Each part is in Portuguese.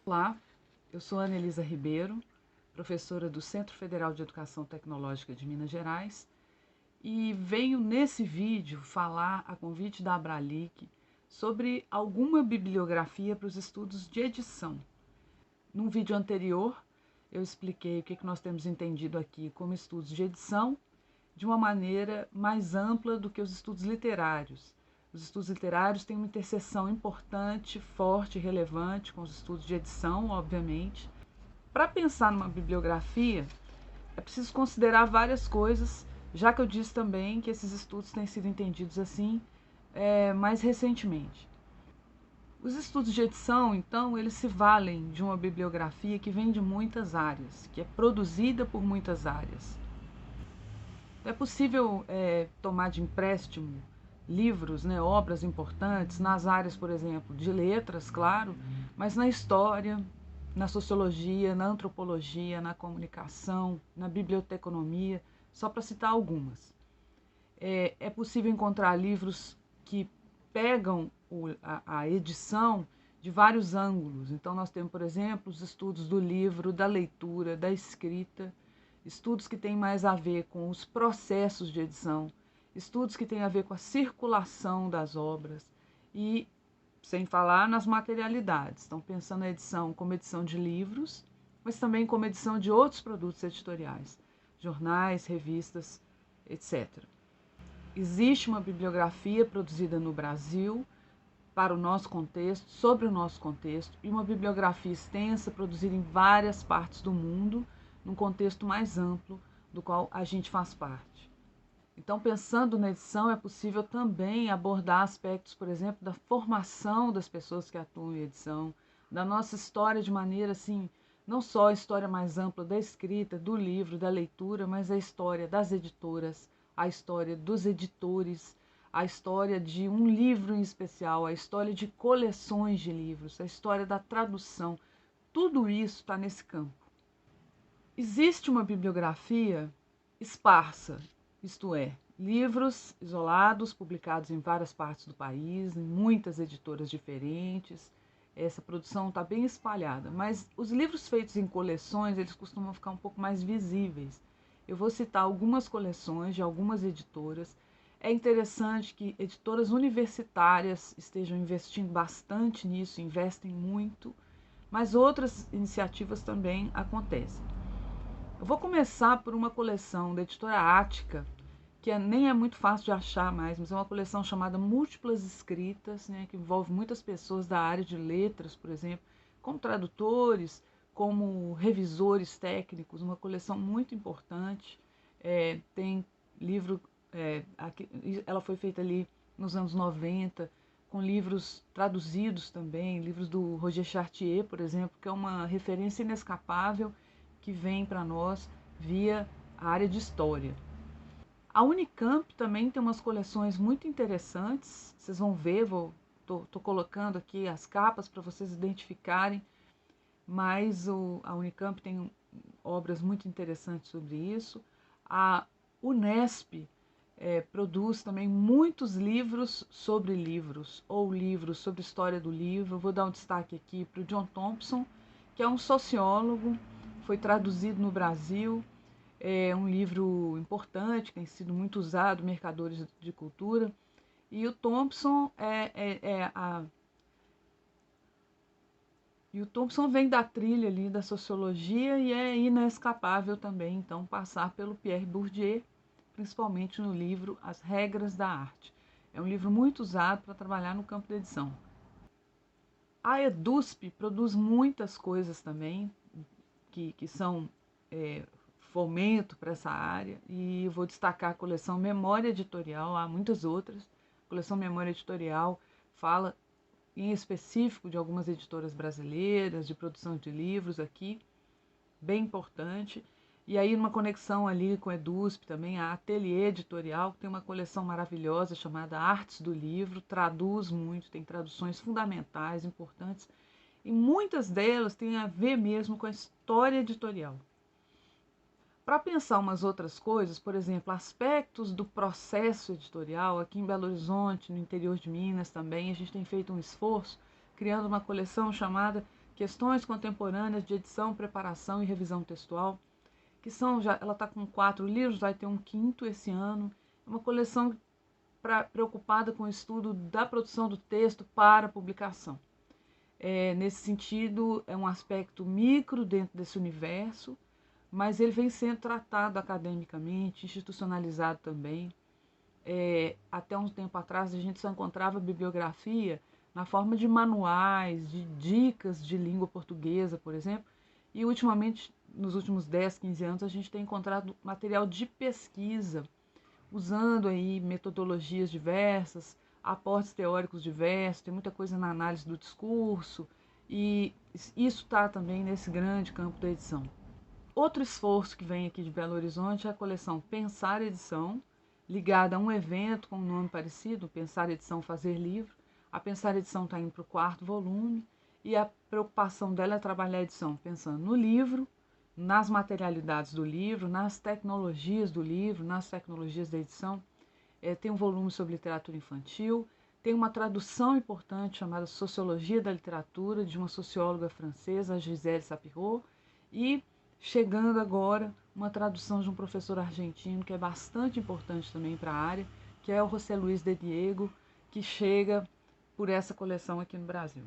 Olá, eu sou Ana Elisa Ribeiro, professora do Centro Federal de Educação Tecnológica de Minas Gerais, e venho nesse vídeo falar a convite da Abralic sobre alguma bibliografia para os estudos de edição. Num vídeo anterior, eu expliquei o que nós temos entendido aqui como estudos de edição de uma maneira mais ampla do que os estudos literários. Os estudos literários têm uma interseção importante, forte e relevante com os estudos de edição, obviamente. Para pensar numa bibliografia, é preciso considerar várias coisas, já que eu disse também que esses estudos têm sido entendidos assim mais recentemente. Os estudos de edição, então, eles se valem de uma bibliografia que vem de muitas áreas, que é produzida por muitas áreas. É possível tomar de empréstimo livros, obras importantes nas áreas, por exemplo, de letras, claro, mas na história, na sociologia, na antropologia, na comunicação, na biblioteconomia, só para citar algumas. É possível encontrar livros que pegam a edição de vários ângulos. Então, nós temos, por exemplo, os estudos do livro, da leitura, da escrita, estudos que têm mais a ver com os processos de edição, estudos que têm a ver com a circulação das obras e, sem falar nas materialidades. Estão pensando na edição como edição de livros, mas também como edição de outros produtos editoriais, jornais, revistas, etc. Existe uma bibliografia produzida no Brasil para o nosso contexto, sobre o nosso contexto, e uma bibliografia extensa produzida em várias partes do mundo, num contexto mais amplo do qual a gente faz parte. Então, pensando na edição, é possível também abordar aspectos, por exemplo, da formação das pessoas que atuam em edição, da nossa história de maneira assim, não só a história mais ampla da escrita, do livro, da leitura, mas a história das editoras, a história dos editores, a história de um livro em especial, a história de coleções de livros, a história da tradução. Tudo isso está nesse campo. Existe uma bibliografia esparsa, isto é, livros isolados, publicados em várias partes do país, em muitas editoras diferentes. Essa produção está bem espalhada, mas os livros feitos em coleções, eles costumam ficar um pouco mais visíveis. Eu vou citar algumas coleções de algumas editoras. É interessante que editoras universitárias estejam investindo bastante nisso, investem muito, mas outras iniciativas também acontecem. Eu vou começar por uma coleção da editora Ática, que nem é muito fácil de achar mais, mas é uma coleção chamada Múltiplas Escritas, que envolve muitas pessoas da área de letras, por exemplo, como tradutores, como revisores técnicos, uma coleção muito importante. Tem livro, ela foi feita ali nos anos 90, com livros traduzidos também, livros do Roger Chartier, por exemplo, que é uma referência inescapável que vem para nós via a área de história. A Unicamp também tem umas coleções muito interessantes, vocês vão ver, tô colocando aqui as capas para vocês identificarem, mas a Unicamp tem obras muito interessantes sobre isso. A Unesp produz também muitos livros sobre livros, ou livros sobre história do livro. Vou dar um destaque aqui para o John Thompson, que é um sociólogo, foi traduzido no Brasil, é um livro importante, que tem sido muito usado, Mercadores de Cultura. E o Thompson e o Thompson vem da trilha ali da sociologia e é inescapável também, então, passar pelo Pierre Bourdieu, principalmente no livro As Regras da Arte. É um livro muito usado para trabalhar no campo da edição. A EDUSP produz muitas coisas também, que são fomento para essa área, e vou destacar a coleção Memória Editorial, há muitas outras. A coleção Memória Editorial fala em específico de algumas editoras brasileiras, de produção de livros aqui, bem importante. E aí, numa conexão ali com a EDUSP também, a Ateliê Editorial, que tem uma coleção maravilhosa chamada Artes do Livro, traduz muito, tem traduções fundamentais, importantes, e muitas delas têm a ver mesmo com a história editorial. Para pensar umas outras coisas, por exemplo, aspectos do processo editorial, aqui em Belo Horizonte, no interior de Minas também, a gente tem feito um esforço criando uma coleção chamada Questões contemporâneas de edição, preparação e revisão textual, que são, já, ela está com 4 livros, vai ter um quinto esse ano. É uma coleção preocupada com o estudo da produção do texto para publicação. Nesse sentido, é um aspecto micro dentro desse universo, mas ele vem sendo tratado academicamente, institucionalizado também. Até um tempo atrás, a gente só encontrava bibliografia na forma de manuais, de dicas de língua portuguesa, por exemplo, e ultimamente, nos últimos 10, 15 anos, a gente tem encontrado material de pesquisa, usando aí metodologias diversas, aportes teóricos diversos, tem muita coisa na análise do discurso, e isso está também nesse grande campo da edição. Outro esforço que vem aqui de Belo Horizonte é a coleção Pensar Edição, ligada a um evento com um nome parecido, Pensar Edição Fazer Livro. A Pensar Edição está indo para o 4º volume, e a preocupação dela é trabalhar a edição pensando no livro, nas materialidades do livro, nas tecnologias do livro, nas tecnologias da edição. Tem um volume sobre literatura infantil, tem uma tradução importante chamada Sociologia da Literatura, de uma socióloga francesa, Gisèle Sapiro, e chegando agora uma tradução de um professor argentino que é bastante importante também para a área, que é o José Luiz de Diego, que chega por essa coleção aqui no Brasil.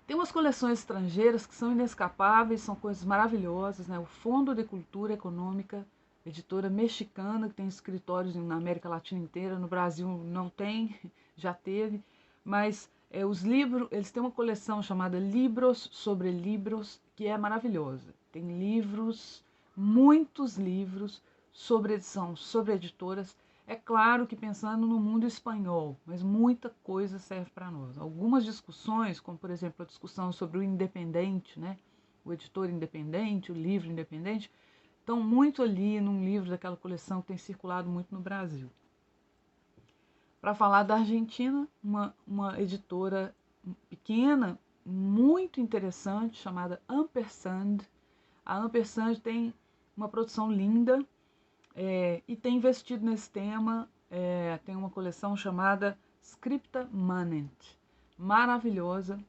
Tem umas coleções estrangeiras que são inescapáveis, são coisas maravilhosas, né? O Fundo de Cultura Econômica, editora mexicana, que tem escritórios na América Latina inteira, no Brasil não tem, já teve, mas os livros, eles têm uma coleção chamada Libros sobre Libros, que é maravilhosa. Tem livros, muitos livros sobre edição, sobre editoras. É claro que pensando no mundo espanhol, mas muita coisa serve para nós. Algumas discussões, como por exemplo a discussão sobre o independente, né? O editor independente, o livro independente, estão muito ali num livro daquela coleção que tem circulado muito no Brasil. Para falar da Argentina, uma editora pequena, muito interessante, chamada Ampersand. A Ampersand tem uma produção linda, e tem investido nesse tema, tem uma coleção chamada Scripta Manent, maravilhosa,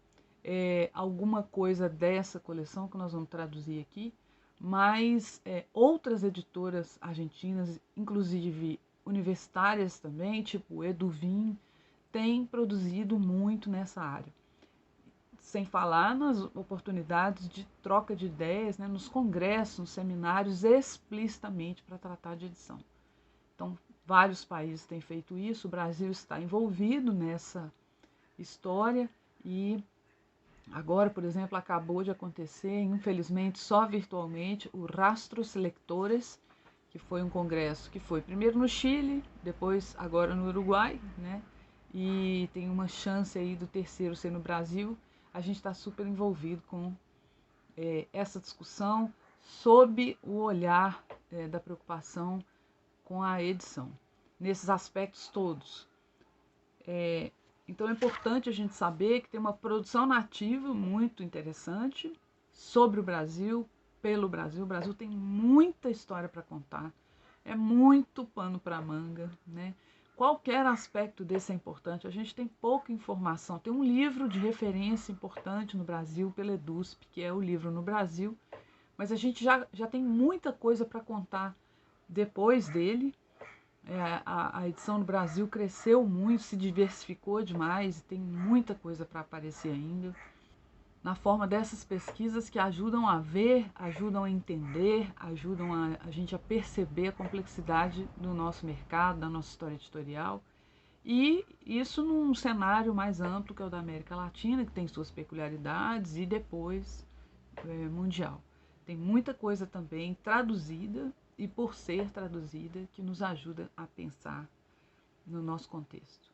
alguma coisa dessa coleção que nós vamos traduzir aqui, mas outras editoras argentinas, inclusive universitárias também, tipo Eduvin, têm produzido muito nessa área. Sem falar nas oportunidades de troca de ideias, né, nos congressos, nos seminários, explicitamente para tratar de edição. Então, vários países têm feito isso, o Brasil está envolvido nessa história e agora, por exemplo, acabou de acontecer, infelizmente só virtualmente, o Rastros Lectores, que foi um congresso que foi primeiro no Chile, depois agora no Uruguai, né? E tem uma chance aí do terceiro ser no Brasil. A gente está super envolvido com essa discussão sob o olhar da preocupação com a edição, nesses aspectos todos. Então é importante a gente saber que tem uma produção nativa muito interessante sobre o Brasil, pelo Brasil. O Brasil tem muita história para contar, é muito pano para manga, né? Qualquer aspecto desse é importante. A gente tem pouca informação. Tem um livro de referência importante no Brasil pela EDUSP, que é o livro No Brasil, mas a gente já tem muita coisa para contar depois dele. A edição no Brasil cresceu muito, se diversificou demais e tem muita coisa para aparecer ainda, na forma dessas pesquisas que ajudam a ver, ajudam a entender, ajudam a gente a perceber a complexidade do nosso mercado, da nossa história editorial, e isso num cenário mais amplo que é o da América Latina, que tem suas peculiaridades, e depois mundial. Tem muita coisa também traduzida e por ser traduzida que nos ajuda a pensar no nosso contexto.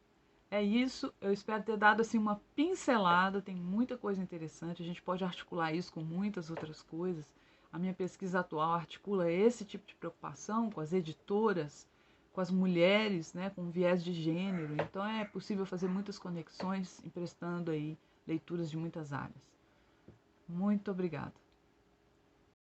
É isso, eu espero ter dado assim uma pincelada, tem muita coisa interessante, a gente pode articular isso com muitas outras coisas. A minha pesquisa atual articula esse tipo de preocupação com as editoras, com as mulheres, né, com viés de gênero, então é possível fazer muitas conexões emprestando aí leituras de muitas áreas. Muito obrigada.